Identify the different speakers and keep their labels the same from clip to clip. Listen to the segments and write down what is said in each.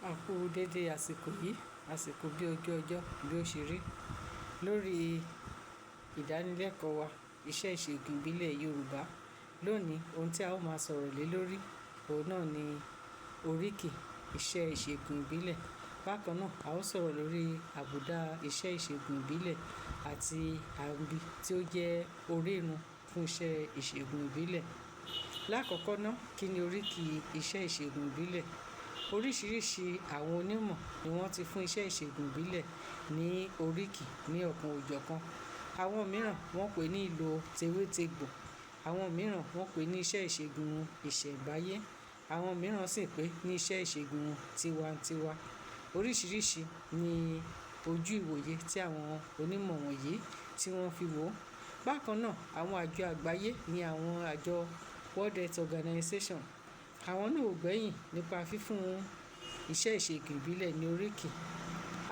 Speaker 1: A kú dédé àsìkò yìí, àsìkò bí ojú ọjọ́ bí ó ṣe rí. Lórí ìdánilẹ́kọ̀ọ́ wa, iṣẹ́ ìṣègùn ìbílẹ̀ Yorùbá. Lónìí, ohun tí a ó máa sọ̀rọ̀ lé lórí, òun náà ni oríkì iṣẹ́ ìṣègùn ìbílẹ̀. Bákan náà, a ó sọ̀rọ̀ lórí àbùdá iṣẹ́ ìṣègùn ìbílẹ̀ àti àwọn ibi tí ó jẹ́ orírun fún iṣẹ́ ìṣègùn ìbílẹ̀. Lákọ̀ọ́kọ́ náà, kí ni oríkì iṣẹ́ ìṣègùn ìbílẹ̀? Oríṣiríṣi àwọn onímọ̀ ni wọ́n ti fún iṣẹ́ ìṣègùn ìbílẹ̀ ní oríkì ní ọ̀kan òjọ̀kan. Àwọn mìíràn wọ́n pè ní ìlò tewétegbò, àwọn mìíràn wọ́n pè ní iṣẹ́ ìṣègùn ìṣẹ̀ǹbáyé, àwọn mìíràn sì pè ní iṣẹ́ ìṣègùn tiwantiwa. Oríṣiríṣi ni ojú ìwòye tí àwọn onímọ̀ wọ̀nyí tí wọ́n fi wò. Bákan náà, àwọn àjọ àgbáyé ní àwọn àjọ World Health Organization, àwọn náà ò gbẹ́yìn nípa fífún iṣẹ́ ìṣègùn ìbílẹ̀ ní oríkì.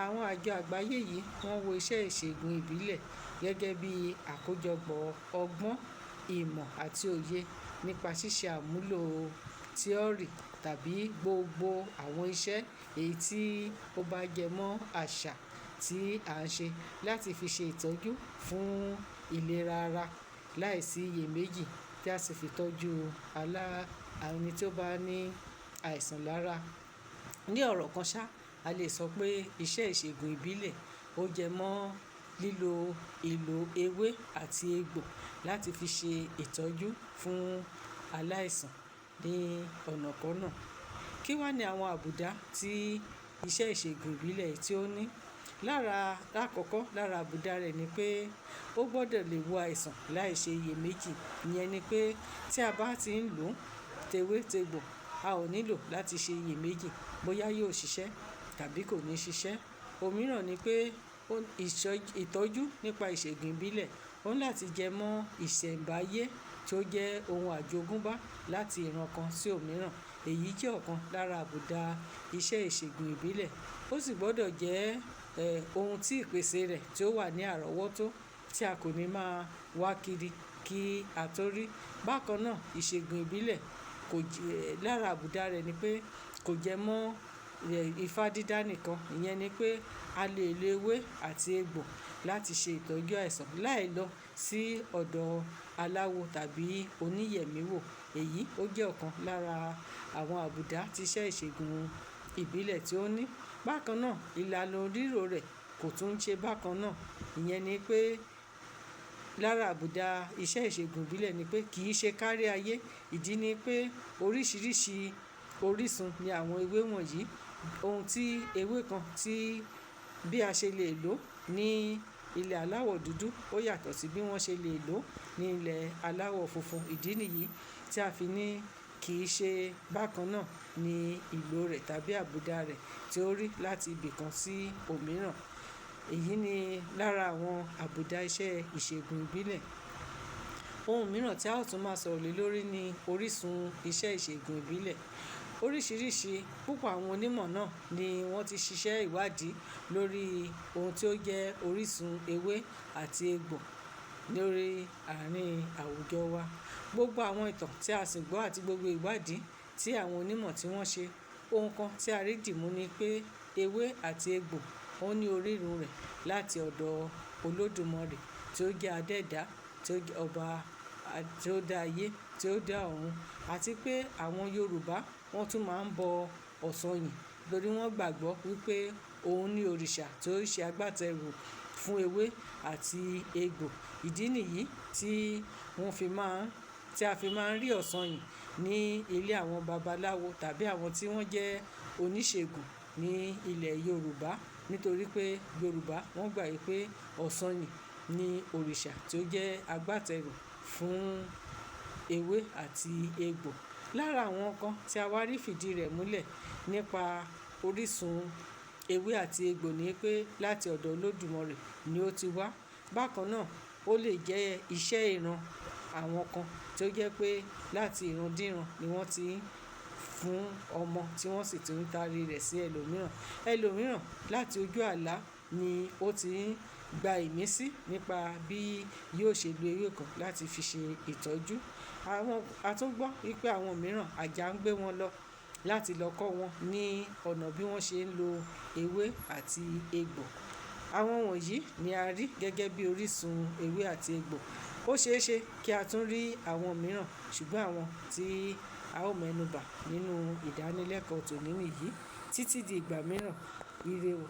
Speaker 1: Àwọn àjọ àgbáyé yìí wọ́n wo iṣẹ́ ìṣègùn ìbílẹ̀ gẹ́gẹ́ bí àkójọpọ̀ ọgbọ́n, ìmọ̀ àti òye nípa ṣíṣe àmúlò tíọ́rì tàbí gbogbo àwọn iṣẹ́ èyí tí ó bá jẹ mọ́ àṣà tí à ń ṣe láti fi ṣe ìtọ́jú fún ìlera ara láìsí iyèméjì tí a sì fi tọ́jú ẹni tí ó bá ní àìsàn lára. Ní ọ̀rọ̀ kan ṣá, a lè sọ pé iṣẹ́ ìṣègùn ìbílẹ̀ ó jẹ mọ́ lílo ìlò ewé àti egbò láti fi ṣe ìtọ́jú fún aláìsàn ní ọ̀nàkọ́nà. Kí wá ni àwọn àbùdá tí iṣẹ́ ìṣègùn ìbílẹ̀ tí ó ní? Lákọ̀ọ́kọ́ lára àbùdá rẹ̀ ni pé ó gbọ́dọ̀ lè wo àìsàn láìṣe iyèméjì. Ìyẹn ni pé tí a bá ti ń lò tewétegbò, a ò nílò láti ṣe iyèméjì bóyá yóò ṣiṣẹ́ tàbí kò ní ṣiṣẹ́. Òmíràn ni pé ìtọ́jú nípa ìṣègùn ìbílẹ̀ ó ní láti jẹ mọ́ ìṣẹ̀ǹbáyé tí ó jẹ́ ohun àjogúnbá láti ìran kan sí òmíràn. Èyí jẹ́ ọ̀kan lára àbùdá iṣẹ́ ìṣègùn ìbílẹ̀. Ó sì gbọ́dọ̀ jẹ́ ohun tí ìpèsè rẹ̀ tí ó wà ní àrọ́wọ́tó tí a kò ní máa wá kiri kí a tó rí. Bákan náà, ìṣègùn ìbílẹ̀ lára àbùdá rẹ̀ ni pé kò jẹ mọ́ ifá dídá nìkan. Ìyẹn ni pé a lè lo ewé àti egbò láti ṣe ìtọ́jú àìsàn láì lọ sí ọ̀dọ̀ aláwo tàbí oníyẹ̀míwò. Èyí ó jẹ́ ọ̀kan lára àwọn àbùdá tí iṣẹ́ ìṣègùn ìbílẹ̀ tí ó ní. Bákan náà, ìlànà rírò rẹ̀ kò tún ṣe bákan náà. Ìyẹn ni pé lára àbùdá iṣẹ́ ìṣègùn ìbílẹ̀ ni pé kì í ṣe kárí ayé. Ìdí ni pé oríṣiríṣi orísun ni àwọn ewé wọ̀nyí. Ohun tí ewé kan tí bí a ṣe lè lò ní ilẹ̀ aláwọ̀ dúdú ó yàtọ̀ sí bí wọ́n ṣe lè lò ní ilẹ̀ aláwọ̀ funfun. Ìdí nìyí tí a fi ní kì í ṣe bákan náà ní ìlò rẹ̀ tàbí àbùdá rẹ̀ tí ó rí láti ibì kan sí òmíràn. Èyí ni lára àwọn àbùdá iṣẹ́ ìṣègùn ìbílẹ̀. Ohun mìíràn tí a ó tún máa sọ̀rọ̀ lé lórí ni orísun iṣẹ́ ìṣègùn ìbílẹ̀. Oríṣiríṣi púpọ̀ àwọn onímọ̀ náà ni wọ́n ti ṣiṣẹ́ ìwádìí lórí ohun tí ó jẹ́ orísun ewé àti egbò lórí àárín àwùjọ wa. Gbogbo àwọn ìtàn tí a sì gbọ́ àti gbogbo ìwádìí tí àwọn onímọ̀ tí wọ́n ṣe, ohun kan tí a rí dìmú ni pé ewé àti egbò ó ní orírun rẹ̀ láti ọ̀dọ̀ Olódùmarè tí ó jẹ́ adẹ́ẹ̀dá, tí ó jẹ́ ọba tí ó dá ayé, tí ó dá ọ̀run. Àti pé àwọn Yorùbá wọ́n tún máa ń bọ Ọ̀ṣọ̀yìn torí wọ́n gbàgbọ́ wípé òun ni òrìṣà tí ó ṣe agbátẹrù fún ewé àti egbò. Ìdí nìyí tí a fi máa ń rí Ọ̀ṣọ̀yìn ní ilé àwọn babaláwo tàbí àwọn tí wọ́n jẹ́ oníṣègùn ní ilẹ̀ Yorùbá. Nítorí pé Yorùbá wọ́n gbà wípé Ọ̀ṣọ̀yìn ni òrìṣà tí ó jẹ́ agbátẹrù fún ewé àti egbò. Lára àwọn kan tí a wá rí fìdí rẹ̀ múlẹ̀ nípa orísun ewé àti egbò ni pé láti ọ̀dọ̀ Olódùmarè ni ó ti wá. Bákan náà, ó lè jẹ́ iṣẹ́ ìran àwọn kan tí ó jẹ́ pé láti ìran díran ni wọ́n ti ń fún ọmọ tí wọ́n sì ti ń tarí rẹ̀ sí ẹlòmíràn. Ẹlòmíràn láti ojú àlá ni ó ti ń gba ìmísí nípa bí yóò ṣe lo ewé kan láti fi ṣe ìtọ́jú. A tún gbọ́ wípé àwọn mìíràn àjà ń gbé wọn lọ láti lọ kọ́ wọn ní ọ̀nà bí wọ́n ṣe ń lo ewé àti egbò. Àwọn wọ̀nyí ni a rí gẹ́gẹ́ bí orísun ewé àti egbò. Ó ṣeé ṣe kí a tún rí àwọn mìíràn, ṣùgbọ́n àwọn tí a ó mẹ́nubà nínú ìdánilẹ́kọ̀ọ́ tòní nìyí. Títí di ìgbà mìíràn, ire o.